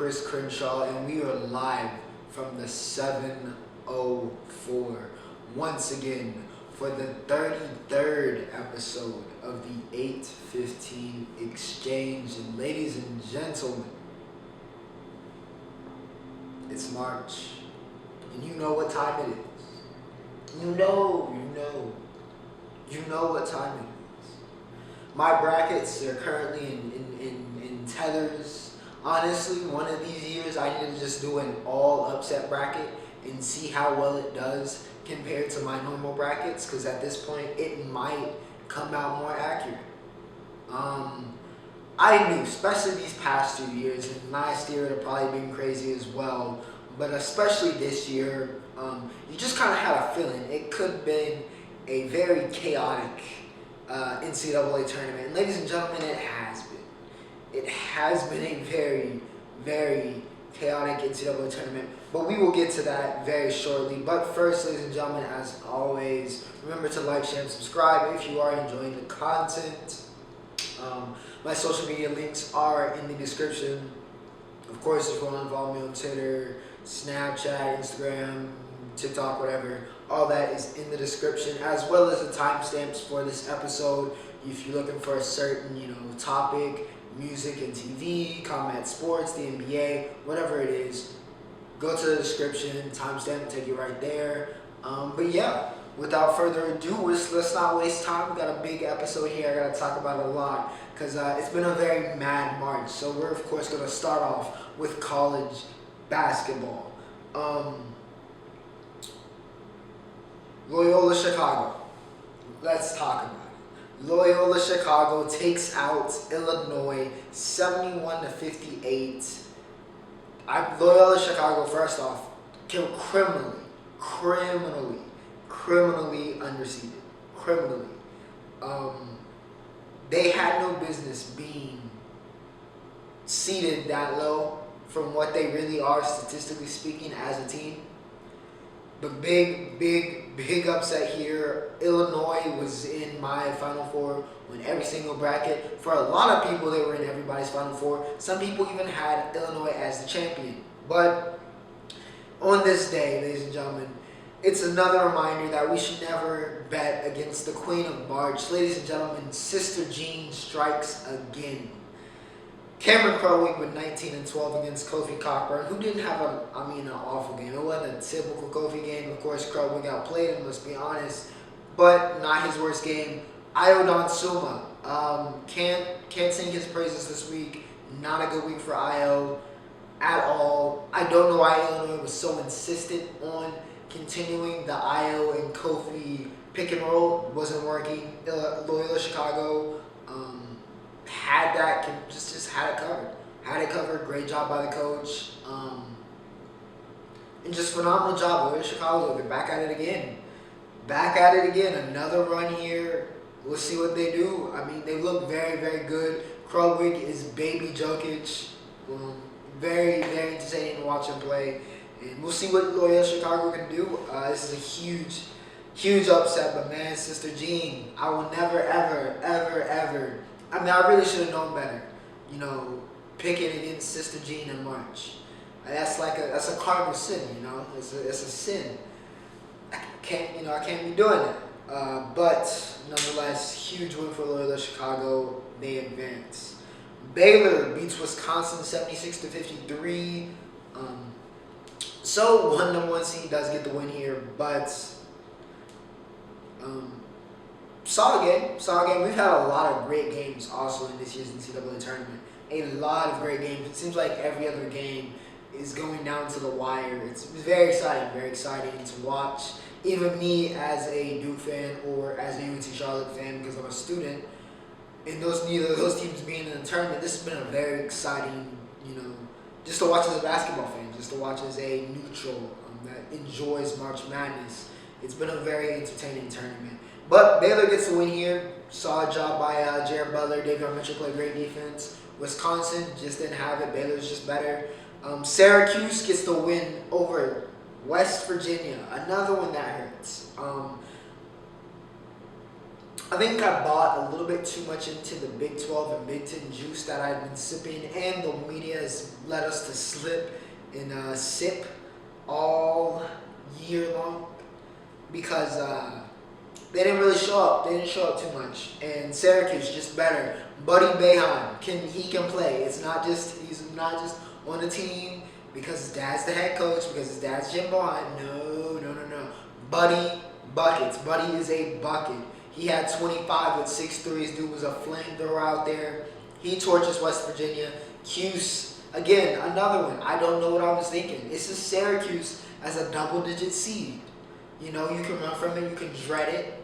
Chris Crenshaw, and we are live from the 704 once again for the 33rd episode of the 815 Exchange. And ladies and gentlemen, it's March, and you know what time it is. You know what time it is. My brackets are currently in tethers. Honestly, one of these years I need to just do an all upset bracket and see how well it does compared to my normal brackets, because at this point it might come out more accurate. I knew, especially these past 2 years, and last year it had probably been crazy as well, but especially this year, you just kind of had a feeling it could have been a very chaotic NCAA tournament. And ladies and gentlemen, it has been. It has been a very, very chaotic NCAA tournament, but we will get to that very shortly. But first, ladies and gentlemen, as always, remember to like, share, and subscribe if you are enjoying the content. My social media links are in the description. Of course, if you want to follow me on Twitter, Snapchat, Instagram, TikTok, whatever, all that is in the description, as well as the timestamps for this episode. If you're looking for a certain, topic, music and TV, combat sports, the NBA, whatever it is, go to the description, timestamp, take you right there. But yeah, without further ado, let's not waste time. We got a big episode here. I got to talk about a lot because it's been a very mad March. So we're, of course, going to start off with college basketball. Loyola Chicago. Let's talk about it. Loyola Chicago takes out Illinois 71-58. Loyola Chicago, first off, criminally underseeded. Criminally. They had no business being seeded that low from what they really are, statistically speaking, as a team. But big upset here. Illinois was in my Final Four in every single bracket. For a lot of people, they were in everybody's Final Four. Some people even had Illinois as the champion. But on this day, ladies and gentlemen, it's another reminder that we should never bet against the Queen of March. Ladies and gentlemen, Sister Jean strikes again. Cameron Crowley with 19 and 12 against Kofi Cockburn, who didn't have an awful game. It wasn't a typical Kofi game. Of course, Crowley got played, let's be honest, but not his worst game. Ayo Donsuma, can't sing his praises this week. Not a good week for Ayo at all. I don't know why Illinois was so insistent on continuing the Ayo and Kofi pick and roll. It wasn't working. Loyola Chicago had that, just had it covered. Had it covered. Great job by the coach. And just phenomenal job. Loyola Chicago, they're back at it again. Another run here. We'll see what they do. I mean, they look very, very good. Krulwig is baby Jokic. Very, very entertaining to watch him play. And we'll see what Loyola Chicago can do. This is a huge upset. But man, Sister Jean, I will never, ever. I mean, I really should have known better. Picking against Sister Jean in March. That's a cardinal sin. It's a sin. I can't be doing that. But nonetheless, huge win for Loyola Chicago. They advance. Baylor beats Wisconsin 76-53. So one number one seed does get the win here, but solid game. We've had a lot of great games also in this year's NCAA tournament. A lot of great games. It seems like every other game is going down to the wire. It's very exciting to watch. Even me as a Duke fan or as a UNC Charlotte fan, because I'm a student, and neither of those teams being in the tournament, this has been a very exciting, just to watch as a basketball fan, just to watch as a neutral that enjoys March Madness. It's been a very entertaining tournament. But Baylor gets the win here. Solid job by Jared Butler. David Mitchell played great defense. Wisconsin just didn't have it. Baylor's just better. Syracuse gets the win over West Virginia. Another one that hurts. I think I bought a little bit too much into the Big 12 and Big 10 juice that I've been sipping, and the media has led us to slip and sip all year long because they didn't really show up. They didn't show up too much, and Syracuse just better. Buddy Boeheim can play. He's not just on the team because his dad's the head coach, because his dad's Jim Boeheim. No. Buddy buckets. Buddy is a bucket. He had 25 with 6 threes. Dude was a flamethrower out there. He torches West Virginia. Cuse, again, another one. I don't know what I was thinking. It's just Syracuse as a double-digit seed. You know, you can run from it. You can dread it.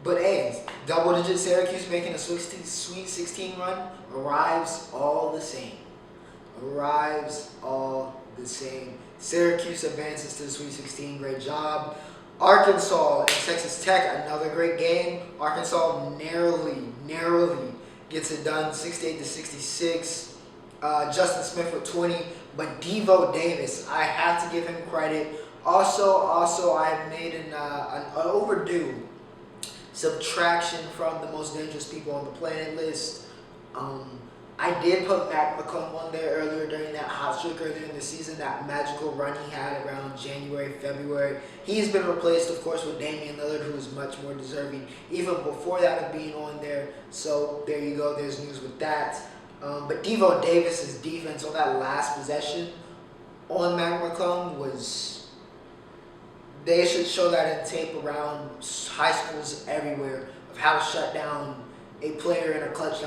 But, hey, double-digit Syracuse making a Sweet 16 run arrives all the same. Syracuse advances to the Sweet 16. Great job. Arkansas and Texas Tech, another great game. Arkansas narrowly gets it done, 68-66. Justin Smith with 20, but Devo Davis, I have to give him credit. Also, I have made an overdue subtraction from the most dangerous people on the planet list. I did put Mac McClung on there earlier during that hot streak earlier in the season, that magical run he had around January, February. He's been replaced, of course, with Damian Lillard, who is much more deserving even before that of being on there. So there you go. There's news with that. But Devo Davis's defense on that last possession on Mac McClung was... They should show that in tape around high schools everywhere of how to shut down a player in a clutch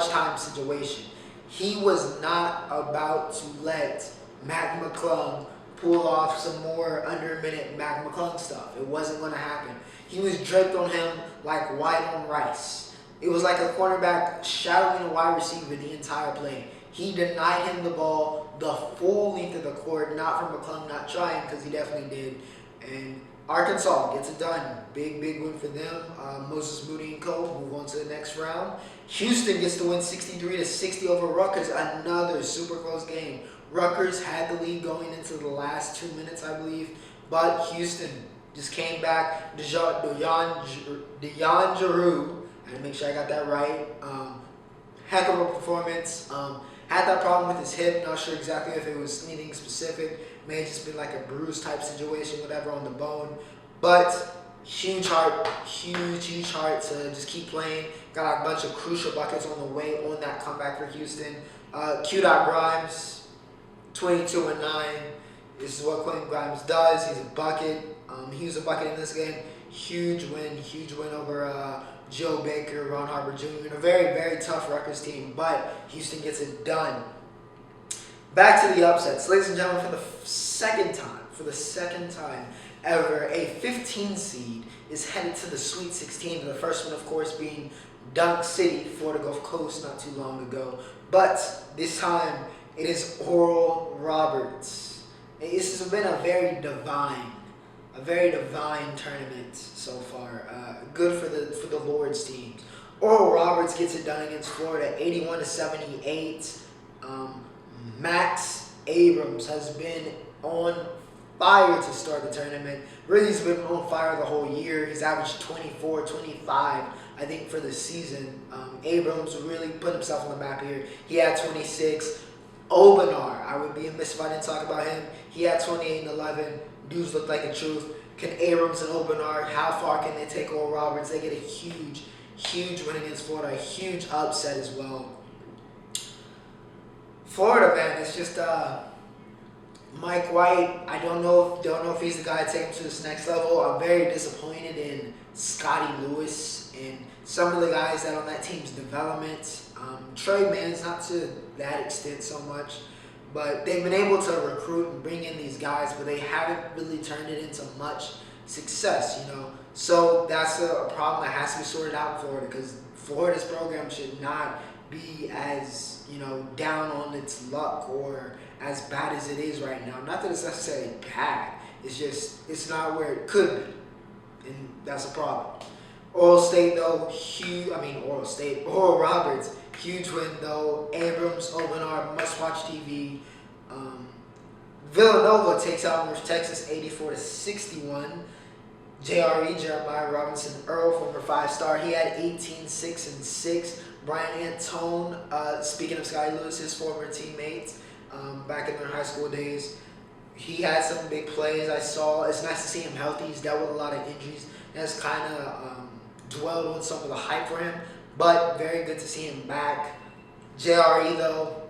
time situation. He was not about to let Mac McClung pull off some more under-minute Mac McClung stuff. It wasn't going to happen. He was draped on him like white on rice. It was like a cornerback shadowing a wide receiver the entire play. He denied him the ball the full length of the court, not from McClung not trying, because he definitely did. And Arkansas gets it done. Big win for them. Moses Moody and co. move on to the next round. Houston gets to win 63-60 over Rutgers. Another super close game. Rutgers had the lead going into the last 2 minutes, I believe. But Houston just came back. Dejan Giroux, I had to make sure I got that right. Heck of a performance. Had that problem with his hip. Not sure exactly if it was anything specific. May have just been like a bruise type situation, whatever, on the bone. But huge heart to just keep playing. Got a bunch of crucial buckets on the way on that comeback for Houston. Q-Dot Grimes, 22-9. This is what Quentin Grimes does. He's a bucket. He was a bucket in this game. Huge win over Joe Baker, Ron Harper Jr. in a very tough Rutgers team, but Houston gets it done. Back to the upsets. Ladies and gentlemen, for the second time ever, a 15 seed is headed to the Sweet 16. The first one, of course, being Dunk City, Florida Gulf Coast, not too long ago. But this time, it is Oral Roberts. This has been a very divine tournament so far. Good for the Lord's teams. Oral Roberts gets it done against Florida, 81-78. Max Abrams has been on fire to start the tournament. Really, he's been on fire the whole year. He's averaged 24, 25, I think, for the season. Abrams really put himself on the map here. He had 26. Obenar, I would be amiss if I didn't talk about him. He had 28 and 11. Dudes look like the truth. Can Abrams and Obenar, how far can they take Oral Roberts? They get a huge win against Florida. A huge upset as well. Florida, man, it's just Mike White. I don't know if he's the guy to take him to this next level. I'm very disappointed in Scotty Lewis and some of the guys that on that team's development. Trey Mann's not to that extent so much, but they've been able to recruit and bring in these guys, but they haven't really turned it into much success, you know. So that's a problem that has to be sorted out in Florida, because Florida's program should not be as, you know, down on its luck or as bad as it is right now. Not that it's necessarily bad. It's just, it's not where it could be. And that's a problem. Oral Roberts, huge win though. Abrams, Obenar, must-watch TV. Villanova takes out North Texas 84-61. JRE, Jeremiah Robinson Earl, former 5-star. He had 18, 6, and 6. Brian Antone, speaking of Sky Lewis, his former teammate back in their high school days. He had some big plays I saw. It's nice to see him healthy. He's dealt with a lot of injuries. Has kind of dwelled on some of the hype for him, but very good to see him back. JRE, though,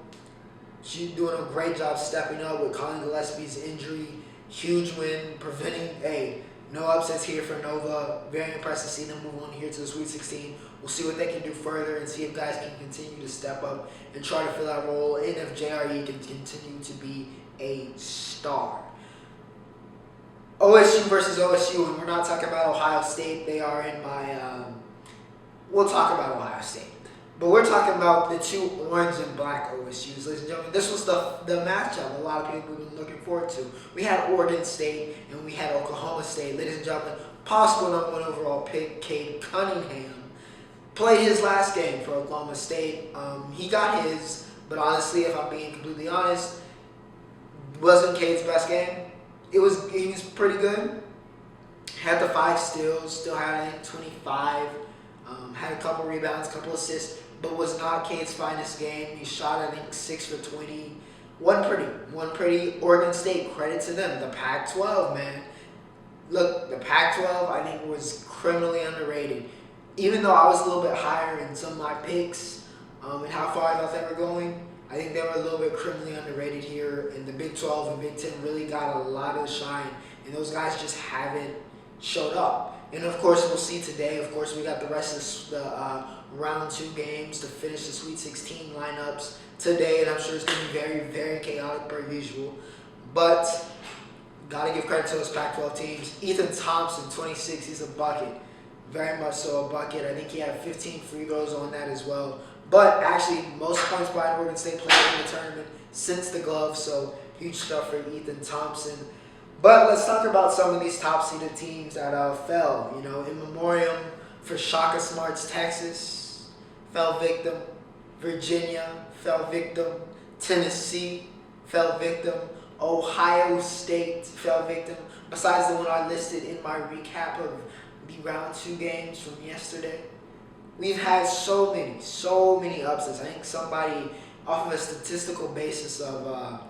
she's doing a great job stepping up with Colin Gillespie's injury. Huge win, preventing no upsets here for Nova. Very impressed to see them move on here to the Sweet 16. We'll see what they can do further and see if guys can continue to step up and try to fill that role, and if JRE can continue to be a star. OSU versus OSU, and we're not talking about Ohio State. They are in my, we'll talk about Ohio State. But we're talking about the two orange and black OSUs. Ladies and gentlemen, this was the matchup a lot of people have been looking forward to. We had Oregon State and we had Oklahoma State. Ladies and gentlemen, possible #1 overall pick, Cade Cunningham, played his last game for Oklahoma State. He got his, but honestly, if I'm being completely honest, wasn't Cade's best game. He was pretty good. Had the 5 steals, still had 25. Had a couple rebounds, couple assists, but was not Cade's finest game. He shot, I think, 6 for 20. One pretty. Oregon State, credit to them. The Pac-12, man. Look, the Pac-12, I think, was criminally underrated. Even though I was a little bit higher in some of my picks and how far I thought they were going, I think they were a little bit criminally underrated here. And the Big 12 and Big 10 really got a lot of shine, and those guys just haven't showed up. And of course, we'll see today. Of course, we got the rest of the round 2 games to finish the Sweet 16 lineups today, and I'm sure it's going to be very, very chaotic per usual. But got to give credit to those Pac-12 teams. Ethan Thompson, 26, he's a bucket. Very much so a bucket. I think he had 15 free throws on that as well. But actually, most points by an Oregon State player in the tournament since the glove, so huge stuff for Ethan Thompson. But let's talk about some of these top-seeded teams that fell. You know, in memoriam for Shaka Smart's Texas, fell victim. Virginia, fell victim. Tennessee, fell victim. Ohio State, fell victim. Besides the one I listed in my recap of the round 2 games from yesterday, we've had so many upsets. I think somebody, off of a statistical basis of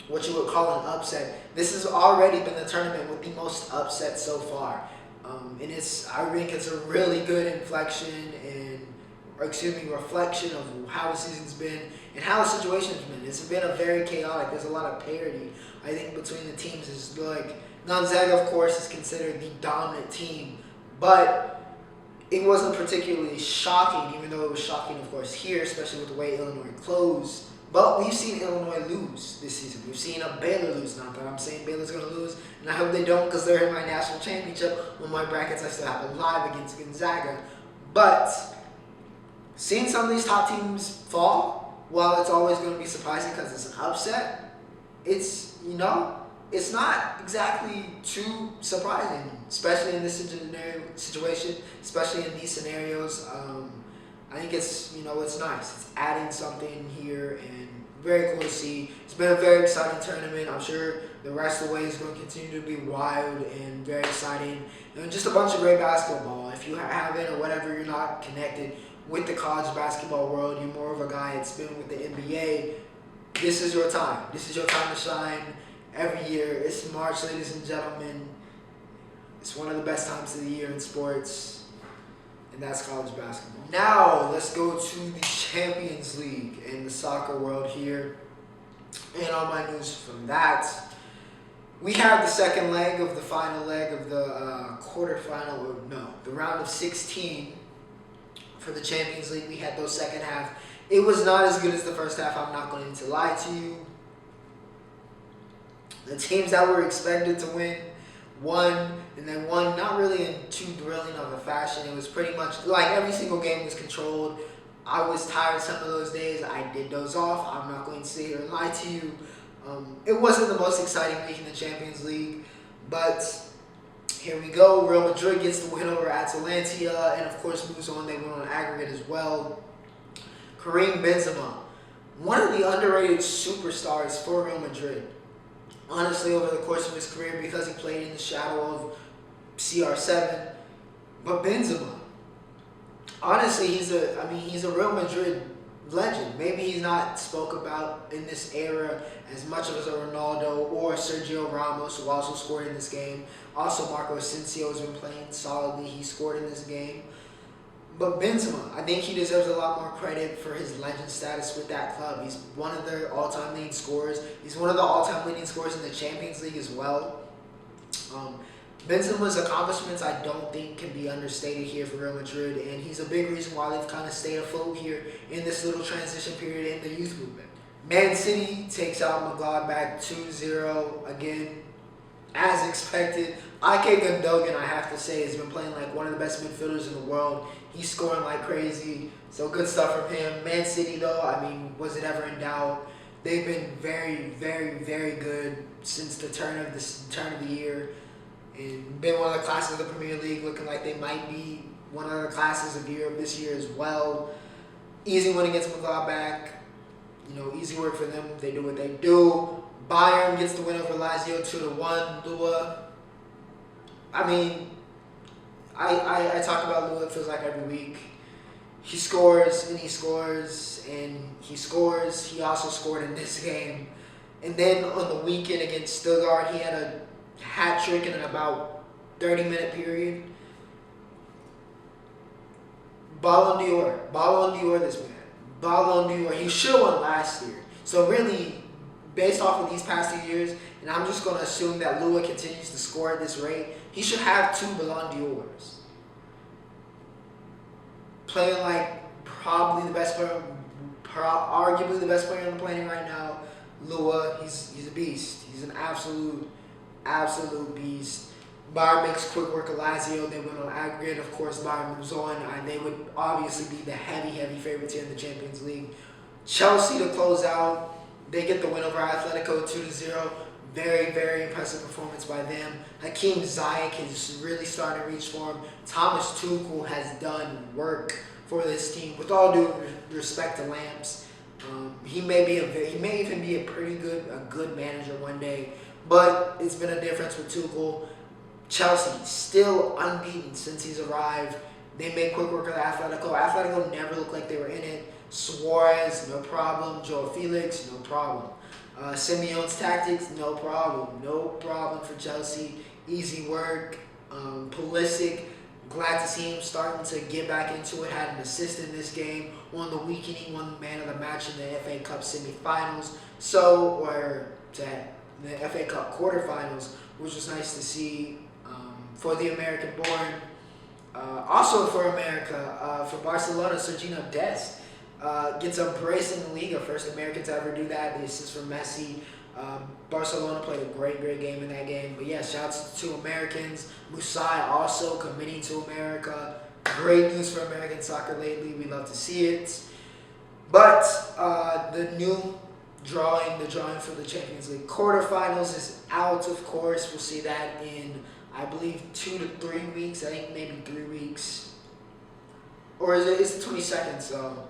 what you would call an upset, this has already been the tournament with the most upsets so far. And I think it's a really good reflection of how the season's been and how the situation's been. It's been a very chaotic. There's a lot of parity, I think, between the teams. It's like Gonzaga, of course, is considered the dominant team, but it wasn't particularly shocking, even though it was shocking, of course, here, especially with the way Illinois closed. But we've seen Illinois lose this season. We've seen a Baylor lose. Not that I'm saying Baylor's going to lose, and I hope they don't, because they're in my national championship. On my brackets, I still have a live against Gonzaga. But seeing some of these top teams fall, while it's always going to be surprising because it's an upset, it's not exactly too surprising, especially in this situation, especially in these scenarios. I think it's nice. It's adding something here, and very cool to see. It's been a very exciting tournament. I'm sure the rest of the way is going to continue to be wild and very exciting. And just a bunch of great basketball. If you haven't or whatever, you're not connected with the college basketball world, you're more of a guy that's been with the NBA, this is your time. This is your time to shine. Every year, it's March, ladies and gentlemen. It's one of the best times of the year in sports, and that's college basketball. Now, let's go to the Champions League in the soccer world here. And all my news from that. We have the second leg of the final leg of the the round of 16 for the Champions League. We had those second half. It was not as good as the first half, I'm not going to lie to you. The teams that were expected to win won, and then won not really in too thrilling of a fashion. It was pretty much like every single game was controlled. I was tired some of those days. I did doze off. I'm not going to sit here and lie to you. It wasn't the most exciting week in the Champions League, but here we go. Real Madrid gets the win over Atalanta, and of course moves on. They won on aggregate as well. Karim Benzema, one of the underrated superstars for Real Madrid. Honestly, over the course of his career, because he played in the shadow of CR7. But Benzema, honestly, he's a Real Madrid legend. Maybe he's not spoke about in this era as much as a Ronaldo or Sergio Ramos, who also scored in this game. Also, Marco Asensio has been playing solidly. He scored in this game. But Benzema, I think he deserves a lot more credit for his legend status with that club. He's one of their all-time leading scorers. He's one of the all-time leading scorers in the Champions League as well. Benzema's accomplishments, I don't think, can be understated here for Real Madrid, and he's a big reason why they've kind of stayed afloat here in this little transition period in the youth movement. Man City takes out Mönchengladbach 2-0 again, as expected. Ike Gundogan, I have to say, has been playing like one of the best midfielders in the world. He's scoring like crazy, so good stuff from him. Man City, though, I mean, was it ever in doubt? They've been very, very, very good since the turn of the year, and been one of the classes of the Premier League, looking like they might be one of the classes of Europe this year as well. Easy win against Mönchengladbach. Easy work for them. They do what they do. Bayern gets the win over Lazio 2-1. Lua. I mean, I talk about Lua, it feels like every week. He scores, and he scores, and he scores. He also scored in this game. And then on the weekend against Stuttgart, he had a hat trick in an about 30-minute period. Ballon d'Or, this man. Ballon d'Or. He should have won last year. So really, based off of these past 2 years, and I'm just going to assume that Lua continues to score at this rate, he should have 2 Ballon d'Ors. Playing like probably the best player, arguably the best player on the planet right now, Lua. He's a beast. He's an absolute beast. Bayern makes quick work of Lazio. They win on aggregate. Of course, Bayern moves on, and they would obviously be the heavy favorites here in the Champions League. Chelsea to close out. They get the win over Atletico 2-0. Very, very impressive performance by them. Hakim Ziyech is really starting to reach form. Thomas Tuchel has done work for this team. With all due respect to Lamps, he may even be a good manager one day. But it's been a difference with Tuchel. Chelsea still unbeaten since he's arrived. They make quick work of Atletico. Atletico never looked like they were in it. Suarez, no problem. Joao Felix, no problem. Simeone's tactics, no problem. No problem for Chelsea. Easy work. Pulisic, glad to see him starting to get back into it. Had an assist in this game. On the weekend, he won man of the match in the FA Cup semifinals. The FA Cup quarterfinals, which was nice to see for the American-born. Also for America, for Barcelona, Sergio Dest gets a brace in the Liga, first American to ever do that. The assist from Messi. Barcelona played a great game in that game. But yeah, shouts to Americans. Musai also committing to America. Great news for American soccer lately. We love to see it. But the drawing for the Champions League quarterfinals is out, of course. We'll see that in, I believe, 2 to 3 weeks. I think maybe 3 weeks. Or it's the 22nd, so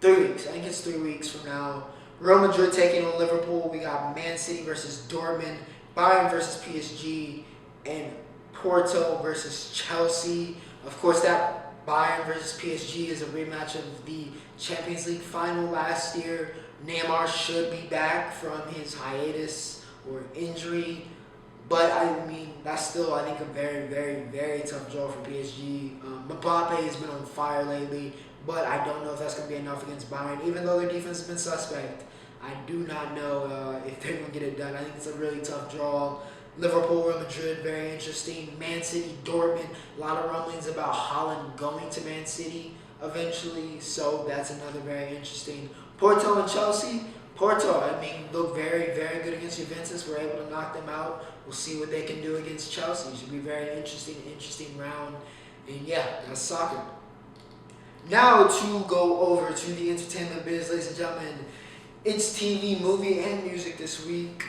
3 weeks. I think it's 3 weeks from now. Real Madrid taking on Liverpool. We got Man City versus Dortmund, Bayern versus PSG, and Porto versus Chelsea. Of course, that Bayern versus PSG is a rematch of the Champions League final last year. Neymar should be back from his hiatus or injury. But, I mean, that's still, I think, a very, very, very tough draw for PSG. Mbappe has been on fire lately, but I don't know if that's going to be enough against Bayern. Even though their defense has been suspect, I do not know if they're going to get it done. I think it's a really tough draw. Liverpool, Real Madrid, very interesting. Man City, Dortmund, a lot of rumblings about Holland going to Man City eventually, so that's another very interesting. Porto and Chelsea. Porto, I mean, look very, very good against Juventus. We're able to knock them out. We'll see what they can do against Chelsea. It should be a very interesting round. And yeah, that's soccer. Now to go over to the entertainment biz, ladies and gentlemen. It's TV, movie, and music this week.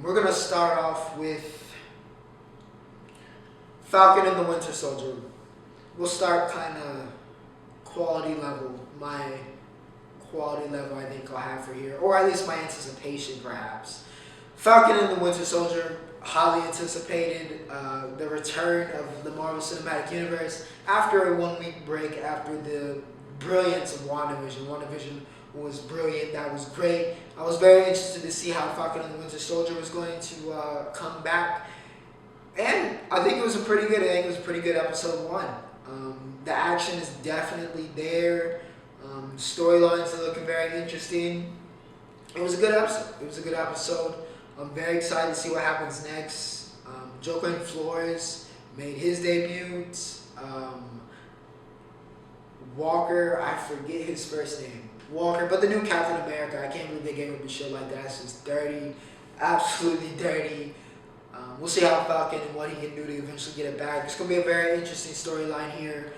We're going to start off with Falcon and the Winter Soldier. We'll start kind of quality level. My quality level I think I'll have for here. Or at least my anticipation, perhaps. Falcon and the Winter Soldier. highly anticipated the return of the Marvel Cinematic Universe after a 1 week break after the brilliance of WandaVision. WandaVision was brilliant. That was great. I was very interested to see how Falcon and the Winter Soldier was going to come back. And I think it was a pretty good episode 1. The action is definitely there. Storylines are looking very interesting. It was a good episode. I'm very excited to see what happens next. Joker and Flores made his debut. Walker, I forget his first name. Walker, but the new Captain America, I can't believe they gave him a shit like that. It's just dirty. Absolutely dirty. We'll see how Falcon and what he can do to eventually get it back. It's going to be a very interesting storyline here.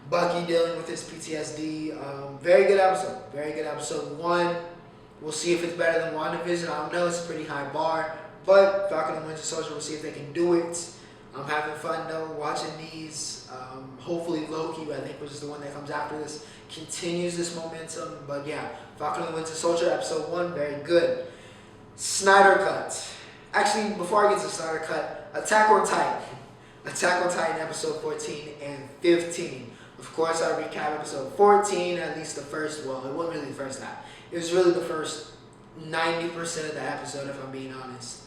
Bucky dealing with his PTSD. Very good episode. Very good episode 1. We'll see if it's better than WandaVision. I don't know. It's a pretty high bar. But Falcon and Winter Soldier, we'll see if they can do it. I'm having fun, though, watching these. Hopefully Loki, I think, which is the one that comes after this, continues this momentum. But yeah, Falcon and Winter Soldier, episode 1, very good. Snyder Cut. Actually, before I get to Snyder Cut, Attack on Titan. Attack on Titan episode 14 and 15. Of course, I recap episode 14, at least the first, well, it wasn't really the first half. It was really the first 90% of the episode, if I'm being honest.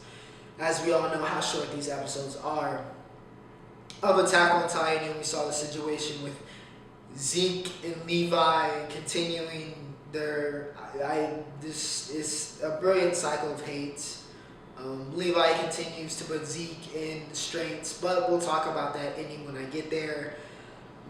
As we all know how short these episodes are of Attack on Titan, and we saw the situation with Zeke and Levi continuing their, this is a brilliant cycle of hate. Levi continues to put Zeke in straits, but we'll talk about that ending when I get there.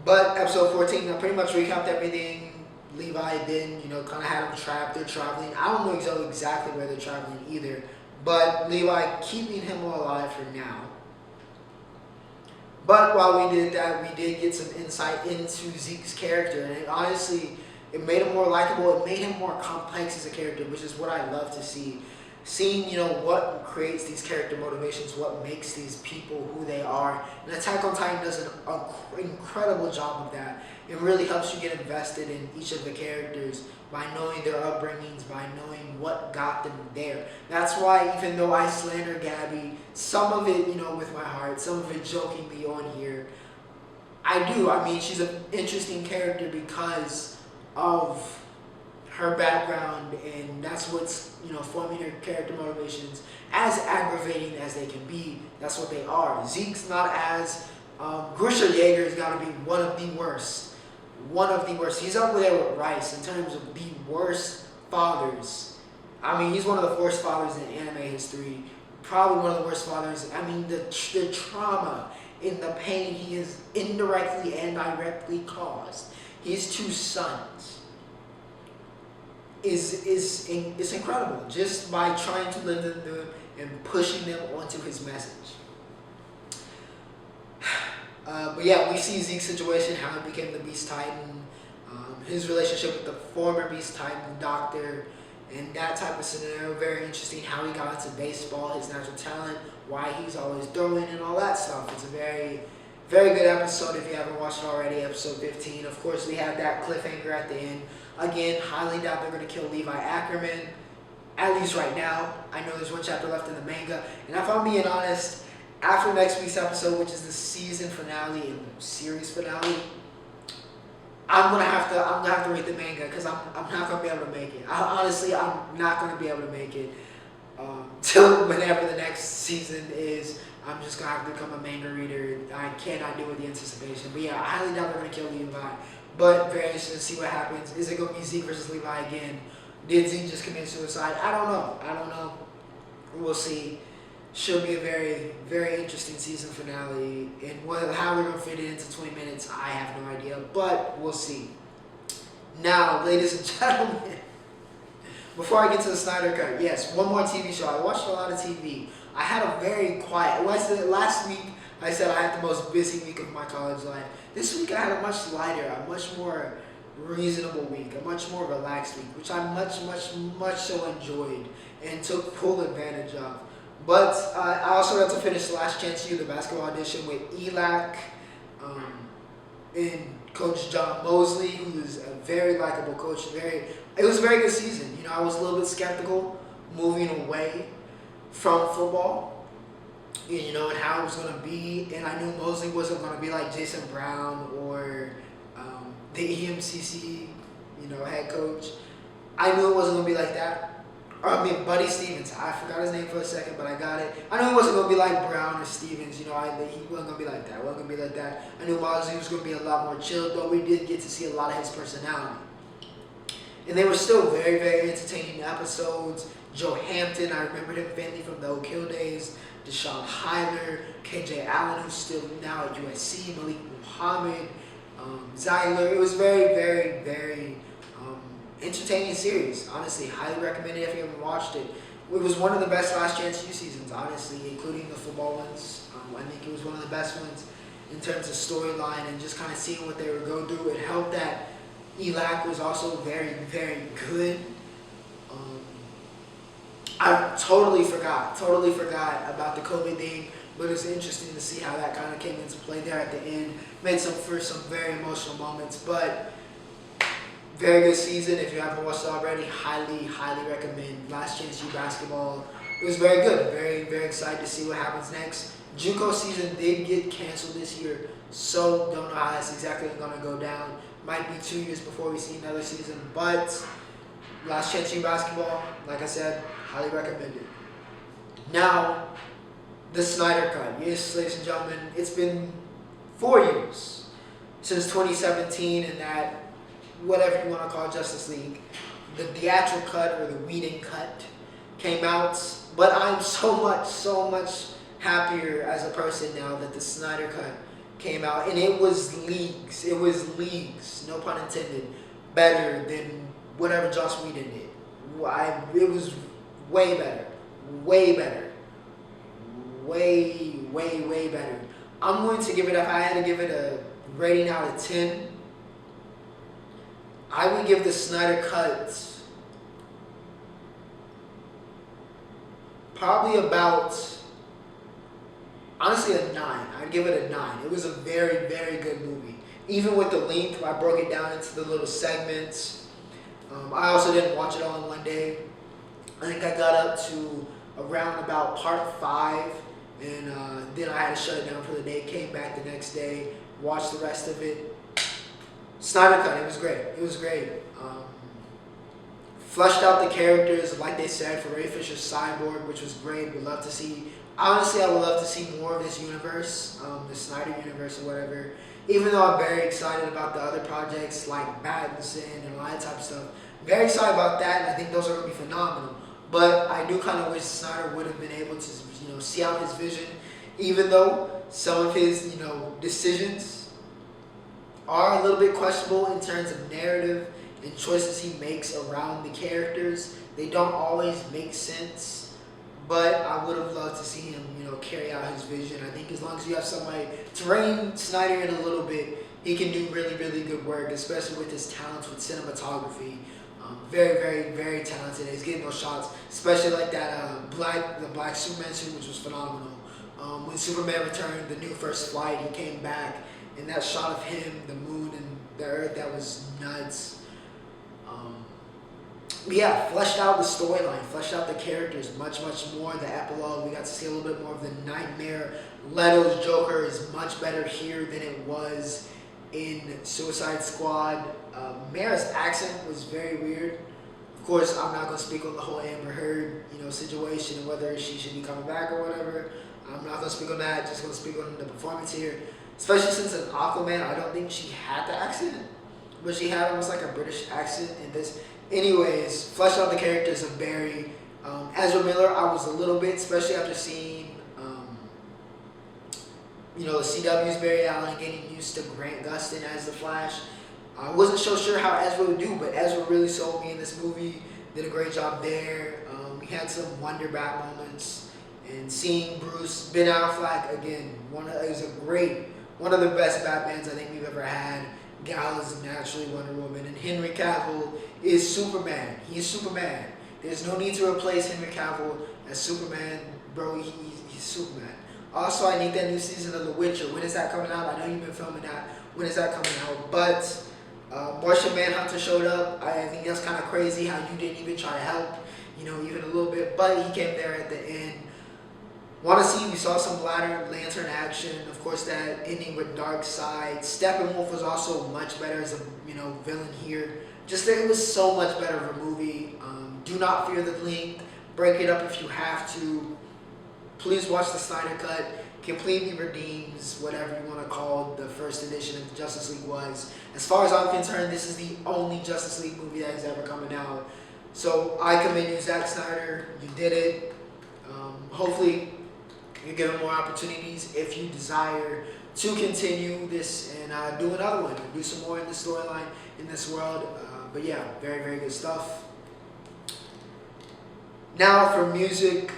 But episode 14, I pretty much recapped everything. Levi then, kind of had him trapped. They're traveling. I don't know exactly where they're traveling either, but Levi keeping him alive for now. But while we did that, we did get some insight into Zeke's character, and honestly, it made him more likable. It made him more complex as a character, which is what I love to see. Seeing, what creates these character motivations, what makes these people who they are. And Attack on Titan does an incredible job of that. It really helps you get invested in each of the characters by knowing their upbringings, by knowing what got them there. That's why, even though I slander Gabby, some of it, with my heart, some of it jokingly on here, I do. I mean, she's an interesting character because of her background, and that's what's forming her character motivations. As aggravating as they can be, that's what they are. Zeke's not as Grisha Yeager has got to be one of the worst. He's up there with Rice in terms of the worst fathers. I mean, he's one of the worst fathers in anime history. Probably one of the worst fathers. I mean, the trauma and the pain he has indirectly and directly caused his 2 sons is incredible, just by trying to live them through and pushing them onto his message. But yeah, we see Zeke's situation, how he became the Beast Titan, his relationship with the former Beast Titan, the Doctor, and that type of scenario. Very interesting how he got into baseball, his natural talent, why he's always throwing, and all that stuff. It's a very, very good episode if you haven't watched it already, episode 15. Of course, we had that cliffhanger at the end. Again, highly doubt they're going to kill Levi Ackerman, at least right now. I know there's 1 chapter left in the manga, and if I'm being honest, after next week's episode, which is the season finale and series finale, I'm gonna have to read the manga because I'm not gonna be able to make it. I'm not gonna be able to make it till whenever the next season is. I'm just gonna have to become a manga reader. I cannot deal with the anticipation. But yeah, I highly doubt they're gonna kill Levi. But very interested to see what happens. Is it gonna be Zeke versus Levi again? Did Zeke just commit suicide? I don't know. We'll see. Should be a very, very interesting season finale. And how we're going to fit it into 20 minutes, I have no idea. But we'll see. Now, ladies and gentlemen, before I get to the Snyder Cut, yes, one more TV show. I watched a lot of TV. I had a very quiet, last week I said I had the most busy week of my college life. This week I had a much lighter, a much more reasonable week, a much more relaxed week, which I much so enjoyed and took full advantage of. But I also got to finish Last Chance U, the basketball audition with ELAC and Coach John Mosley, who is a very likable coach. It was a very good season. I was a little bit skeptical moving away from football. and how it was going to be. And I knew Mosley wasn't going to be like Jason Brown or the EMCC, head coach. I knew it wasn't going to be like that. Buddy Stevens. I forgot his name for a second, but I got it. I knew it wasn't going to be like Brown or Stevens. He wasn't going to be like that. It wasn't going to be like that. I knew Mosley was going to be a lot more chill, though we did get to see a lot of his personality. And they were still very, very entertaining episodes. Joe Hampton, I remembered him faintly from the Oak Hill days. Deshaun Hyler, KJ Allen, who's still now at USC, Malik Muhammad, Zyler. It was very, very, very entertaining series. Honestly, highly recommend it if you haven't watched it. It was one of the best Last Chance U seasons, honestly, including the football ones. I think it was one of the best ones in terms of storyline and just kind of seeing what they would go through. It helped that ELAC was also very, very good. I totally forgot about the COVID thing, but it's interesting to see how that kind of came into play there at the end. Made for some very emotional moments, but very good season. If you haven't watched it already, highly, highly recommend. Last Chance U basketball. It was very good. Very, very excited to see what happens next. JUCO season did get canceled this year, so don't know how that's exactly going to go down. Might be 2 years before we see another season, but Last Chance U basketball, like I said, highly recommend it. Now, the Snyder Cut. Yes, ladies and gentlemen, it's been 4 years since 2017 and that, whatever you want to call Justice League, the theatrical cut or the Whedon cut came out. But I'm so much happier as a person now that the Snyder Cut came out. And it was leagues, no pun intended, better than whatever Joss Whedon did. It was way better. Way better. Way better. I'm going to give it, if I had to give it a rating out of 10, I would give the Snyder Cut probably about, honestly, a 9. I'd give it a 9. It was a very, very good movie. Even with the length, I broke it down into the little segments. I also didn't watch it all in one day. I think I got up to around about part 5, and then I had to shut it down for the day. Came back the next day, watched the rest of it. Snyder Cut, it was great. Flushed out the characters, like they said, for Ray Fisher's Cyborg, which was great. We'd love to see, honestly, I would love to see more of this universe, the Snyder universe or whatever. Even though I'm very excited about the other projects like Battinson and all that type of stuff. Very excited about that, and I think those are going to be phenomenal. But I do kind of wish Snyder would have been able to, see out his vision, even though some of his, decisions are a little bit questionable in terms of narrative and choices he makes around the characters. They don't always make sense, but I would have loved to see him, carry out his vision. I think as long as you have somebody to rein Snyder in a little bit, he can do really, really good work, especially with his talents with cinematography. Very, very, very talented. He's getting those shots, especially like that the black Superman suit, which was phenomenal. When Superman returned, the new First Flight, he came back, and that shot of him, the moon, and the earth, that was nuts. But yeah, fleshed out the storyline, fleshed out the characters much more. The epilogue, we got to see a little bit more of the nightmare. Leto's Joker is much better here than it was in Suicide Squad. Mara's accent was very weird. Of course, I'm not going to speak on the whole Amber Heard, situation and whether she should be coming back or whatever. I'm not going to speak on that. Just going to speak on the performance here. Especially since in Aquaman, I don't think she had the accent, but she had almost like a British accent in this. Anyways, fleshed out the characters of Barry. Ezra Miller, I was a little bit, especially after seeing, the CW's Barry Allen, getting used to Grant Gustin as the Flash. I wasn't so sure how Ezra would do, but Ezra really sold me in this movie. Did a great job there. We had some Wonder Bat moments, and seeing Ben Affleck again, one of the best Batmans I think we've ever had. Gal is naturally Wonder Woman, and Henry Cavill is Superman. He's Superman. There's no need to replace Henry Cavill as Superman, bro. He's Superman. Also, I need that new season of The Witcher. When is that coming out? I know you've been filming that. When is that coming out? But Martian Manhunter showed up. I think that's kind of crazy how you didn't even try to help, even a little bit. But he came there at the end. Want to see, we saw some Lantern action. Of course, that ending with Darkseid. Steppenwolf was also much better as a villain here. Just that it was so much better of a movie. Do not fear the length. Break it up if you have to. Please watch the Snyder Cut. Completely redeems whatever you want to call the first edition of Justice League was. As far as I'm concerned, this is the only Justice League movie that is ever coming out. So I commend you, Zack Snyder. You did it. Hopefully, you give him more opportunities if you desire to continue this and do another one, and do some more in the storyline in this world. But yeah, very, very good stuff. Now for music,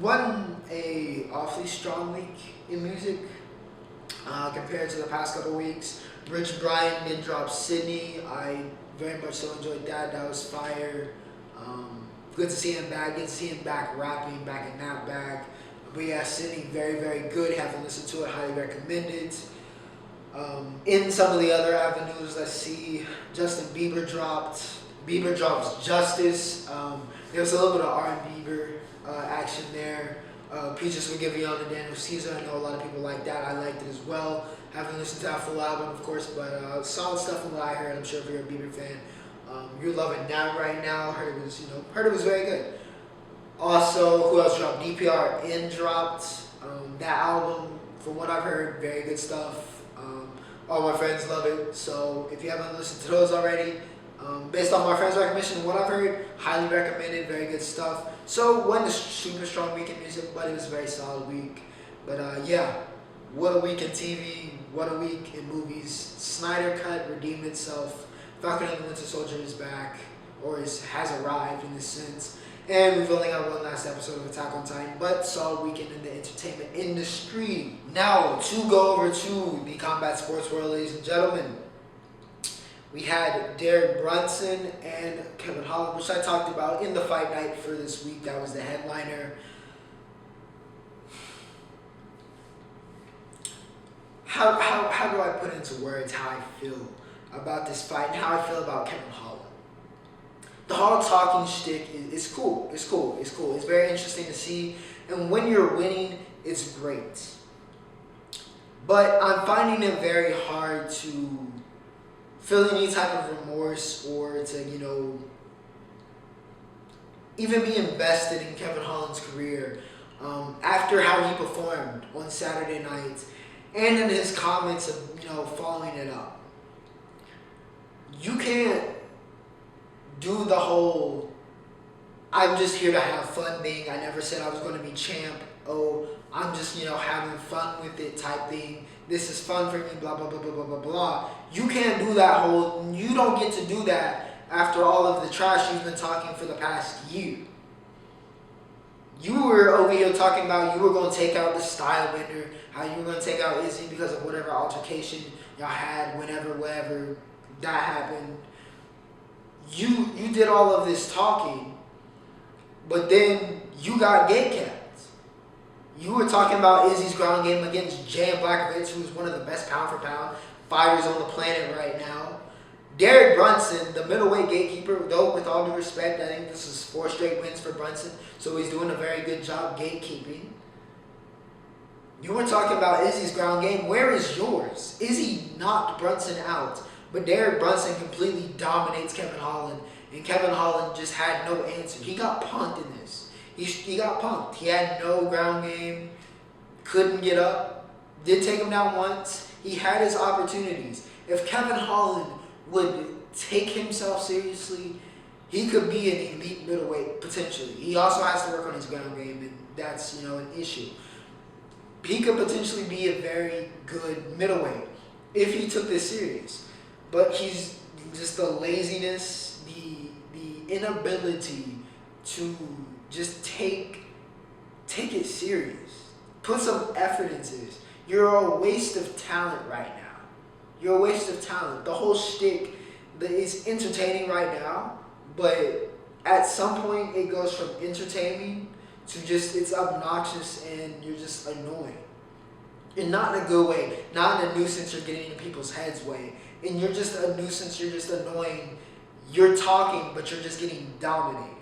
wasn't a awfully strong week in music compared to the past couple weeks. Rich Brian did drop Sydney. I very much so enjoyed that. That was fire. Good to see him back. Good to see him back rapping, back in that bag. But yeah, Sydney, very, very good. Haven't listened to it. Highly recommend it. In some of the other avenues, let's see. Justin Bieber dropped. Bieber drops Justice. There was a little bit of R&B Bieber action there. Peaches Will Give You on the Daniel Caesar. I know a lot of people like that. I liked it as well. Haven't listened to that full album, of course, but solid stuff from what I heard. I'm sure if you're a Bieber fan, you're loving that right now. Heard it was very good. Also, who else dropped? DPRN dropped. That album, from what I've heard, very good stuff. All my friends love it. So if you haven't listened to those already, based on my friends' recommendation and what I've heard, highly recommended, very good stuff. So wasn't a super strong week in music, but it was a very solid week. But yeah, what a week in TV, what a week in movies. Snyder Cut redeemed itself. Falcon and the Winter Soldier is back, or has arrived in this sense. And we've only got one last episode of Attack on Titan, but solid weekend in the entertainment industry. Now, to go over to the combat sports world, ladies and gentlemen. We had Derek Brunson and Kevin Holland, which I talked about in the fight night for this week. That was the headliner. How do I put into words how I feel about this fight and how I feel about Kevin Holland? The whole talking shtick is cool. It's cool. It's cool. It's very interesting to see. And when you're winning, it's great. But I'm finding it very hard to feel any type of remorse or to, even be invested in Kevin Holland's career after how he performed on Saturday night and in his comments of, following it up. You can't do the whole, I'm just here to have fun thing. I never said I was going to be champ. Oh, I'm just, having fun with it type thing. This is fun for me, blah, blah, blah, blah, blah, blah, blah. You can't do that whole, you don't get to do that after all of the trash you've been talking for the past year. You were over here talking about you were going to take out the style bender, how you were going to take out Izzy because of whatever altercation y'all had, whenever that happened. You did all of this talking, but then you got gatekept. You were talking about Izzy's ground game against Jan Blachowicz, who's one of the best pound-for-pound fighters on the planet right now. Derek Brunson, the middleweight gatekeeper, though with all due respect, I think this is 4 straight wins for Brunson, so he's doing a very good job gatekeeping. You were talking about Izzy's ground game. Where is yours? Izzy knocked Brunson out, but Derek Brunson completely dominates Kevin Holland, and Kevin Holland just had no answer. He got punked in this. He got punked. He had no ground game, couldn't get up, did take him down once. He had his opportunities. If Kevin Holland would take himself seriously, he could be an elite middleweight potentially. He also has to work on his ground game, and that's an issue. He could potentially be a very good middleweight if he took this serious. But he's just the laziness, the inability to just take it serious. Put some effort into this. You're a waste of talent right now. You're a waste of talent. The whole shtick is entertaining right now, but at some point it goes from entertaining to just it's obnoxious and you're just annoying. And not in a good way. Not in a nuisance you're getting in people's heads way. And you're just a nuisance, you're just annoying. You're talking, but you're just getting dominated.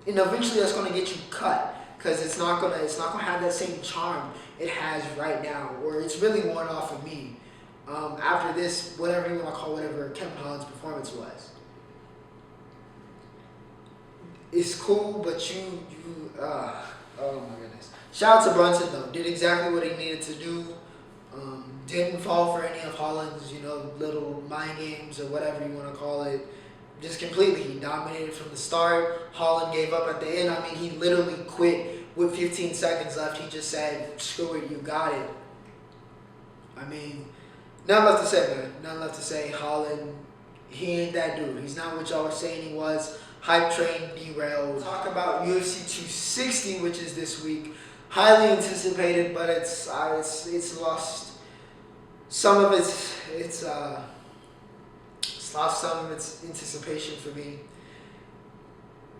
And eventually that's going to get you cut. because it's not gonna have that same charm it has right now, or it's really worn off of me. After this, whatever you want to call whatever Kevin Holland's performance was, it's cool, but oh my goodness. Shout out to Brunson though, did exactly what he needed to do. Didn't fall for any of Holland's, little mind games or whatever you want to call it. Just completely, he dominated from the start. Holland gave up at the end. I mean, he literally quit with 15 seconds left. He just said, "Screw it, you got it." I mean, nothing left to say, man. Nothing left to say. Holland, he ain't that dude. He's not what y'all were saying he was. Hype train derailed. Talk about UFC 260, which is this week. Highly anticipated, but it's lost some of it's lost some of its anticipation for me.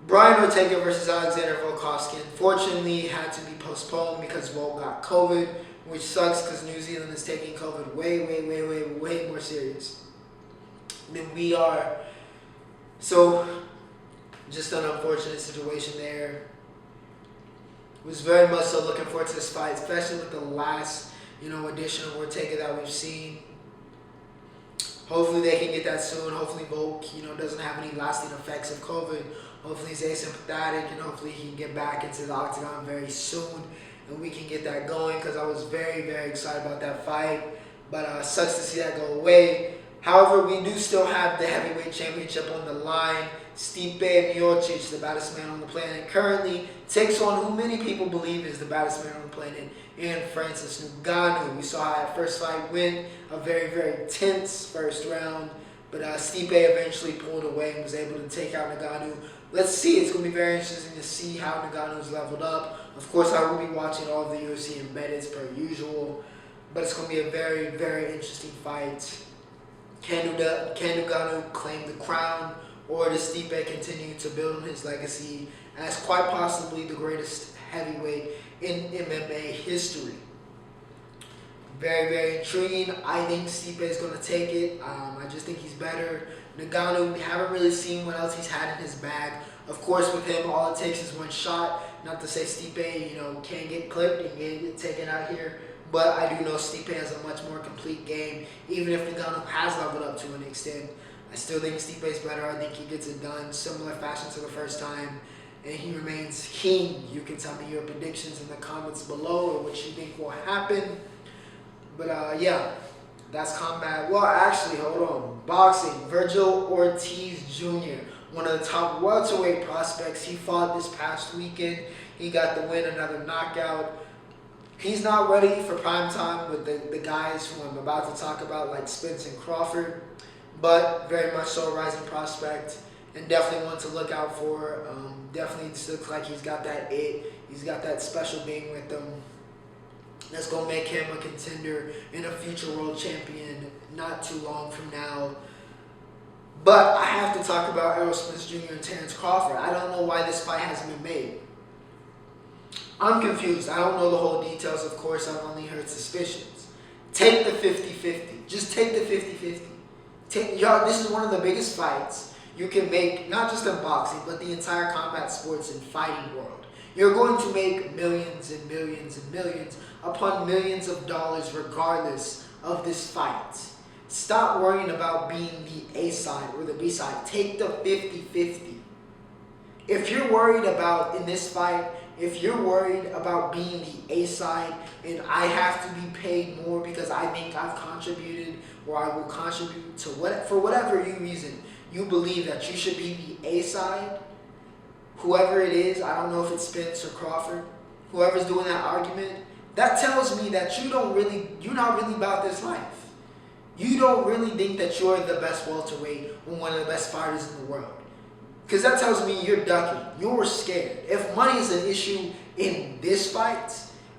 Brian Ortega versus Alexander Volkovsky unfortunately had to be postponed because Vol got COVID, which sucks because New Zealand is taking COVID way more serious than we are. So, just an unfortunate situation there. Was very much so looking forward to this fight, especially with the last, edition of Ortega that we've seen. Hopefully they can get that soon. Hopefully Volk, doesn't have any lasting effects of COVID. Hopefully he's asymptomatic, and hopefully he can get back into the octagon very soon, and we can get that going, because I was very excited about that fight. But sucks to see that go away. However, we do still have the heavyweight championship on the line. Stipe Miocic, the baddest man on the planet, currently takes on who many people believe is the baddest man on the planet, and Francis Ngannou. We saw how that first fight went, a very tense first round, but Stipe eventually pulled away and was able to take out Ngannou. Let's see, it's going to be very interesting to see how Ngannou's leveled up. Of course, I will be watching all of the UFC embeddeds per usual, but it's going to be a very interesting fight. Can Ngannou claim the crown, or does Stipe continue to build on his legacy as quite possibly the greatest heavyweight in MMA history? Very intriguing. I think Stipe is going to take it. I just think he's better. Ngannou, we haven't really seen what else he's had in his bag. Of course, with him, all it takes is one shot. Not to say Stipe, can't get clipped and get taken out here. But I do know Stipe has a much more complete game. Even if Ngannou has leveled up to an extent, I still think Stipe's better. I think he gets it done similar fashion to the first time, and he remains king. You can tell me your predictions in the comments below, or what you think will happen. But yeah, that's combat. Well, actually, hold on. Boxing. Virgil Ortiz Jr., one of the top welterweight prospects. He fought this past weekend. He got the win, another knockout. He's not ready for prime time with the guys who I'm about to talk about, like Spence and Crawford, but very much so a rising prospect, and definitely one to look out for. Definitely looks like he's got that it. He's got that special being with him that's going to make him a contender and a future world champion not too long from now. But I have to talk about Errol Spence Jr. and Terrence Crawford. I don't know why this fight hasn't been made. I'm confused. I don't know the whole details, of course. I've only heard suspicions. Take the 50-50. Just take the 50-50. Y'all, this is one of the biggest fights you can make, not just in boxing, but the entire combat sports and fighting world. You're going to make millions and millions and millions upon millions of dollars regardless of this fight. Stop worrying about being the A side or the B side. Take the 50-50. If you're worried about, in this fight, if you're worried about being the A side and I have to be paid more because I think I've contributed, or I will contribute to for whatever reason you believe that you should be the A side, whoever it is, I don't know if it's Spence or Crawford, whoever's doing that argument, that tells me that you're not really about this life. You don't really think that you're the best welterweight or one of the best fighters in the world. Because that tells me you're ducking. You're scared. If money is an issue in this fight,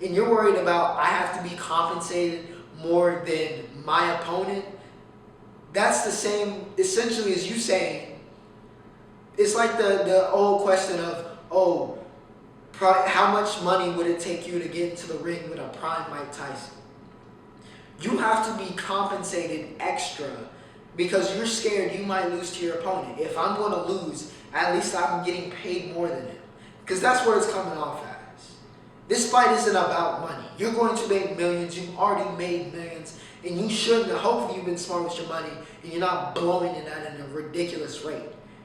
and you're worried about I have to be compensated more than my opponent, that's the same essentially as you saying, it's like the old question of, how much money would it take you to get into the ring with a prime Mike Tyson? You have to be compensated extra because you're scared you might lose to your opponent. If I'm going to lose, at least I'm getting paid more than him. Because that's what it's coming off as. This fight isn't about money. You're going to make millions. You've already made millions. And you shouldn't. Hopefully you've been smart with your money and you're not blowing it at a ridiculous rate.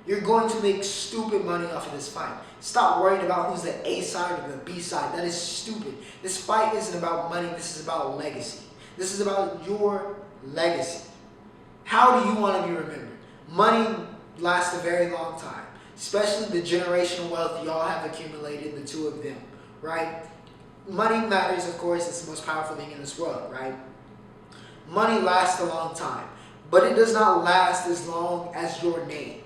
You're going to make stupid money off of this fight. Stop worrying about who's the A side or the B side. That is stupid. This fight isn't about money. This is about legacy. This is about your legacy. How do you want to be remembered? Money lasts a very long time, especially the generational wealth y'all have accumulated, the two of them, right? Money matters, of course. It's the most powerful thing in this world, right? Money lasts a long time, but it does not last as long as your name.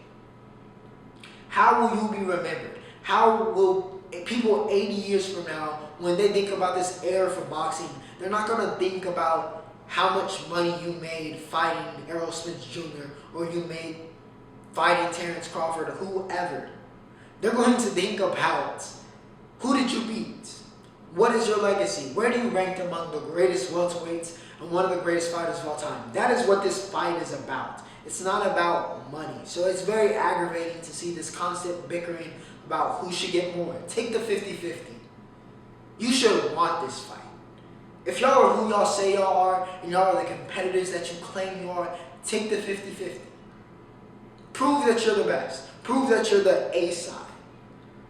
How will you be remembered? How will people 80 years from now, when they think about this era for boxing, they're not going to think about how much money you made fighting Errol Spence Jr. or you made fighting Terrence Crawford or whoever. They're going to think about, who did you beat? What is your legacy? Where do you rank among the greatest welterweights and one of the greatest fighters of all time? That is what this fight is about. It's not about money. So it's very aggravating to see this constant bickering about who should get more. Take the 50-50. You should want this fight. If y'all are who y'all say y'all are, and y'all are the competitors that you claim you are, take the 50-50. Prove that you're the best. Prove that you're the A side.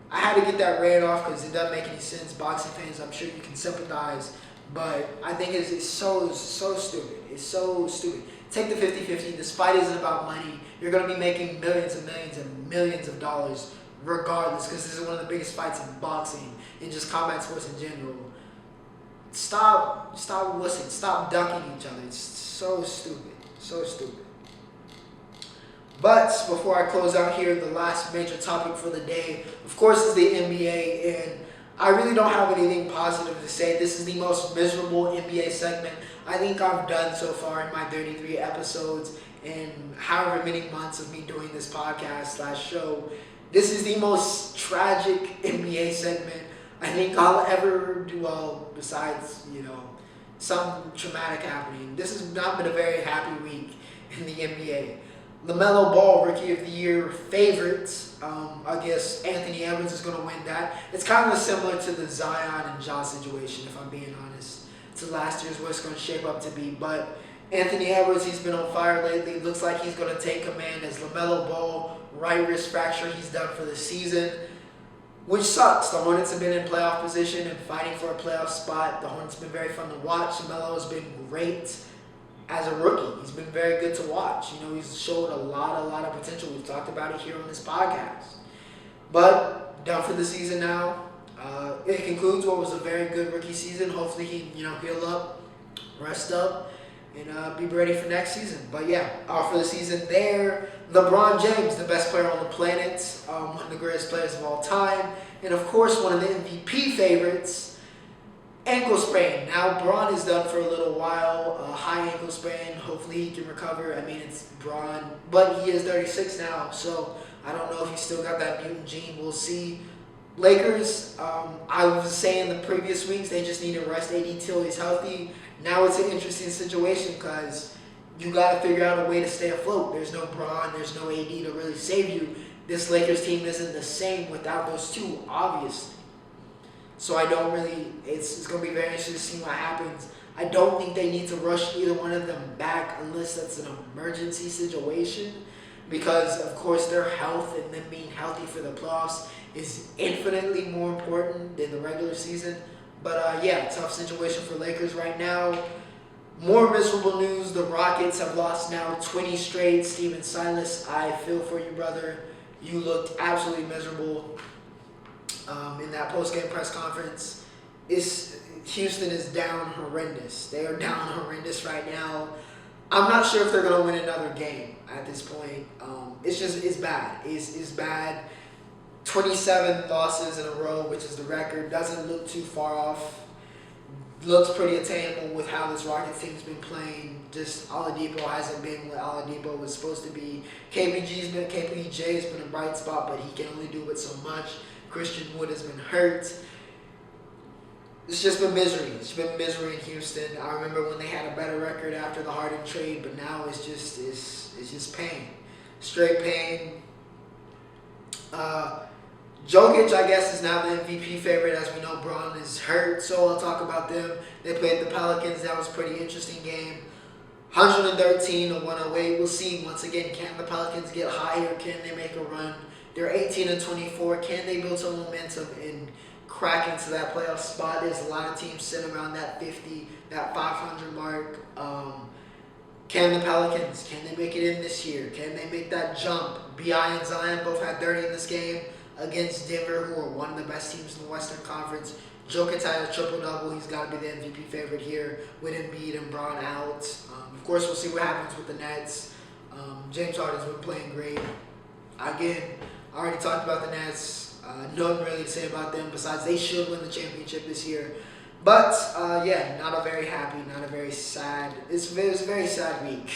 I had to get that rant off because it doesn't make any sense. Boxing fans, I'm sure you can sympathize. But I think it's so stupid. It's so stupid. Take the 50-50. This fight isn't about money. You're going to be making millions and millions and millions of dollars regardless, because this is one of the biggest fights in boxing and just combat sports in general. Stop listening. Stop ducking each other. It's so stupid. So stupid. But before I close out here, the last major topic for the day, of course, is the NBA. And I really don't have anything positive to say. This is the most miserable NBA segment I think I've done so far in my 33 episodes and however many months of me doing this podcast / show. This is the most tragic NBA segment I think I'll ever do, well, besides, some traumatic happening. This has not been a very happy week in the NBA. LaMelo Ball, Rookie of the Year favorites. I guess Anthony Edwards is going to win that. It's kind of similar to the Zion and Ja situation, if I'm being honest, to last year's what it's going to shape up to be. But Anthony Edwards, he's been on fire lately. Looks like he's going to take command as LaMelo Ball, right wrist fracture he's done for the season, which sucks. The Hornets have been in playoff position and fighting for a playoff spot. The Hornets have been very fun to watch. LaMelo has been great as a rookie. He's been very good to watch. He's showed a lot of potential. We've talked about it here on this podcast. But done for the season now. It concludes what was a very good rookie season. Hopefully he, heal up, rest up, and be ready for next season. But yeah, out for the season there. LeBron James, the best player on the planet, one of the greatest players of all time, and of course one of the MVP favorites. Ankle sprain. Now, Braun is done for a little while. High ankle sprain. Hopefully he can recover. I mean, it's Braun, but he is 36 now, so I don't know if he's still got that mutant gene. We'll see. Lakers, I was saying the previous weeks, they just need to rest AD till he's healthy. Now it's an interesting situation because you got to figure out a way to stay afloat. There's no Braun, there's no AD to really save you. This Lakers team isn't the same without those two, obviously. So I don't really, it's going to be very interesting to see what happens. I don't think they need to rush either one of them back unless that's an emergency situation, because of course their health and them being healthy for the playoffs is infinitely more important than the regular season. But yeah, tough situation for Lakers right now. More miserable news, the Rockets have lost now 20 straight. Steven Silas, I feel for you, brother. You looked absolutely miserable in that post-game press conference. Houston is down horrendous. They are down horrendous right now. I'm not sure if they're going to win another game at this point. It's bad. It's bad. 27 losses in a row, which is the record. Doesn't look too far off. Looks pretty attainable with how this Rockets team's been playing. Just Oladipo hasn't been what Oladipo was supposed to be. KPJ's been a bright spot, but he can only do it so much. Christian Wood has been hurt. It's just been misery. It's been misery in Houston. I remember when they had a better record after the Harden trade, but now it's just pain. Straight pain. Jokic, I guess, is now the MVP favorite. As we know, Braun is hurt, so I'll talk about them. They played the Pelicans. That was a pretty interesting game. 113 to 108. We'll see. Once again, can the Pelicans get higher? Can they make a run? They're 18 and 24. Can they build some momentum and crack into that playoff spot? There's a lot of teams sitting around that 50, that 500 mark. Can the Pelicans, can they make it in this year? Can they make that jump? B.I. and Zion both had 30 in this game against Denver, who are one of the best teams in the Western Conference. Jokic had a triple-double. He's got to be the MVP favorite here with Embiid and Braun out. Of course, we'll see what happens with the Nets. James Harden's been playing great. Again, I already talked about the Nets. Nothing really to say about them besides they should win the championship this year. But, yeah, not a very happy, not a very sad. It was a very sad week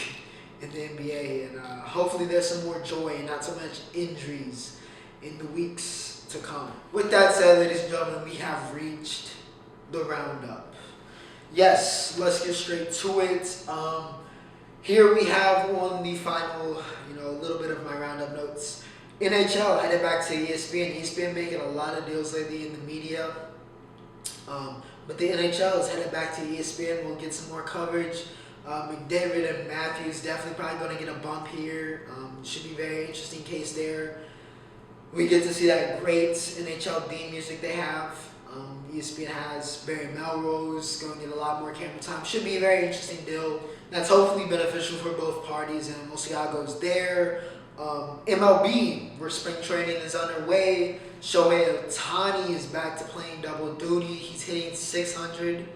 in the NBA. And hopefully there's some more joy and not so much injuries in the weeks to come. With that said, ladies and gentlemen, we have reached the Roundup. Yes, let's get straight to it. Here we have on the final, a little bit of my Roundup notes. NHL headed back to ESPN. ESPN making a lot of deals lately in the media. But the NHL is headed back to ESPN. We'll get some more coverage. McDavid and Matthews definitely probably going to get a bump here. Should be a very interesting case there. We get to see that great NHL theme music they have. ESPN has Barry Melrose going to get a lot more camera time. Should be a very interesting deal. That's hopefully beneficial for both parties, and we'll see how it goes there. MLB, where spring training is underway. Shohei OHTANI is back to playing double duty. He's hitting 600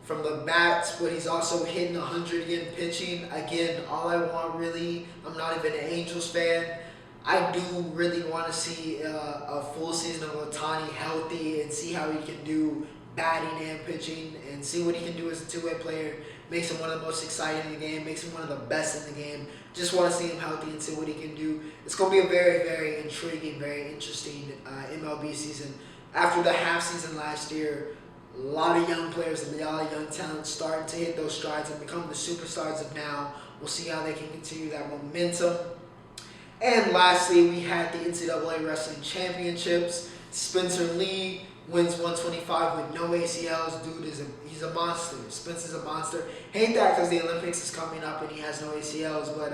from the bats, but he's also hitting 100 again pitching. Again, all I want really, I'm not even an Angels fan. I do really want to see a full season of OHTANI healthy and see how he can do batting and pitching and see what he can do as a two-way player. Makes him one of the most exciting in the game, makes him one of the best in the game. Just want to see him healthy and see what he can do. It's going to be a very, very intriguing, very interesting MLB season. After the half season last year, a lot of young players and a lot of young talent starting to hit those strides and become the superstars of now. We'll see how they can continue that momentum. And lastly, we had the NCAA Wrestling Championships. Spencer Lee wins 125 with no ACLs. Dude, he's a monster. Spencer's a monster. Hate that because the Olympics is coming up and he has no ACLs. But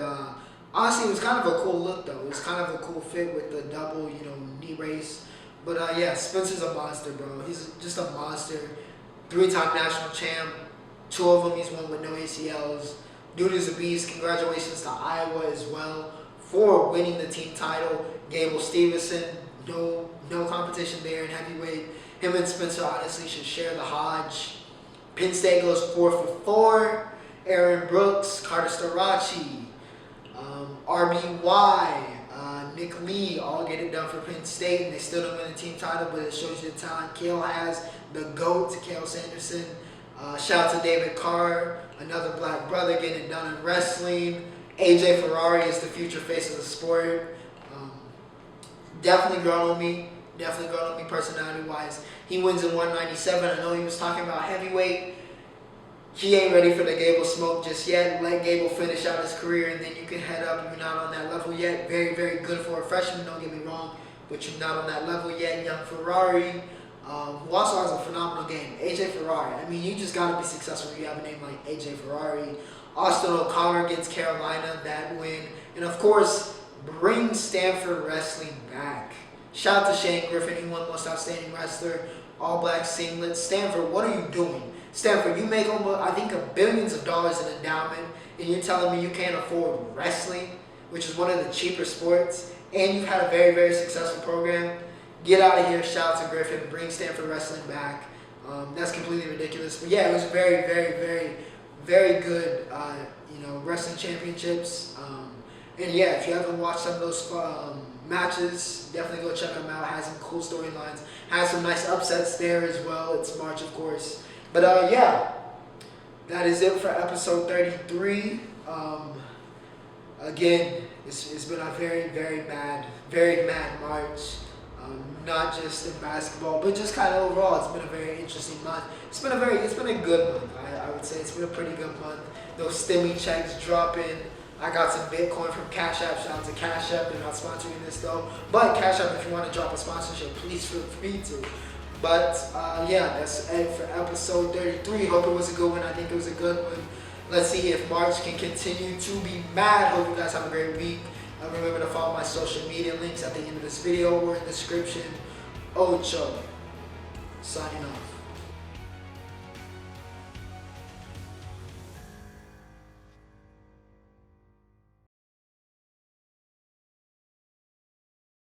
honestly, it was kind of a cool look, though. It was kind of a cool fit with the double, knee brace. But yeah, Spencer's a monster, bro. He's just a monster. 3-time national champ. 2 of them he's won with no ACLs. Dude is a beast. Congratulations to Iowa as well for winning the team title. Gable Stevenson, no competition there in heavyweight. Him and Spencer honestly should share the Hodge. Penn State goes 4 for 4. Aaron Brooks, Carter Starachi, RBY, Nick Lee all get it done for Penn State, and they still don't win the team title, but it shows you the talent Kale has, the GOAT, Kale Sanderson. Shout out to David Carr, another black brother getting it done in wrestling. AJ Ferrari is the future face of the sport. Definitely grown on me personality-wise. He wins in 197. I know he was talking about heavyweight. He ain't ready for the Gable smoke just yet. Let Gable finish out his career, and then you can head up. You're not on that level yet. Very, very good for a freshman, don't get me wrong, but you're not on that level yet. Young Ferrari, who also has a phenomenal game. AJ Ferrari. I mean, you just got to be successful if you have a name like AJ Ferrari. Austin O'Connor gets Carolina, that win. And, of course, bring Stanford Wrestling back. Shout out to Shane Griffin. He won Most Outstanding Wrestler, All Black Singlet. Stanford, what are you doing? Stanford, you make almost, I think, billions of dollars in endowment, and you're telling me you can't afford wrestling, which is one of the cheaper sports, and you've had a very, very successful program. Get out of here. Shout out to Griffin. Bring Stanford Wrestling back. That's completely ridiculous. But yeah, it was very, very, very, very good, wrestling championships. And yeah, if you haven't watched some of those matches, definitely go check them out. Has some cool storylines. Has some nice upsets there as well. It's March, of course. But yeah, that is it for episode 33. Again, it's been a very, very mad March. Not just in basketball, but just kind of overall. It's been a very interesting month. It's been a good month. I would say it's been a pretty good month. Those stimmy checks dropping. I got some Bitcoin from Cash App. Shout out to Cash App. They're not sponsoring this though. But Cash App, if you want to drop a sponsorship, please feel free to. But yeah, that's it for episode 33. Hope it was a good one. I think it was a good one. Let's see if March can continue to be mad. Hope you guys have a great week. Remember to follow my social media links at the end of this video or in the description. Ocho, signing off.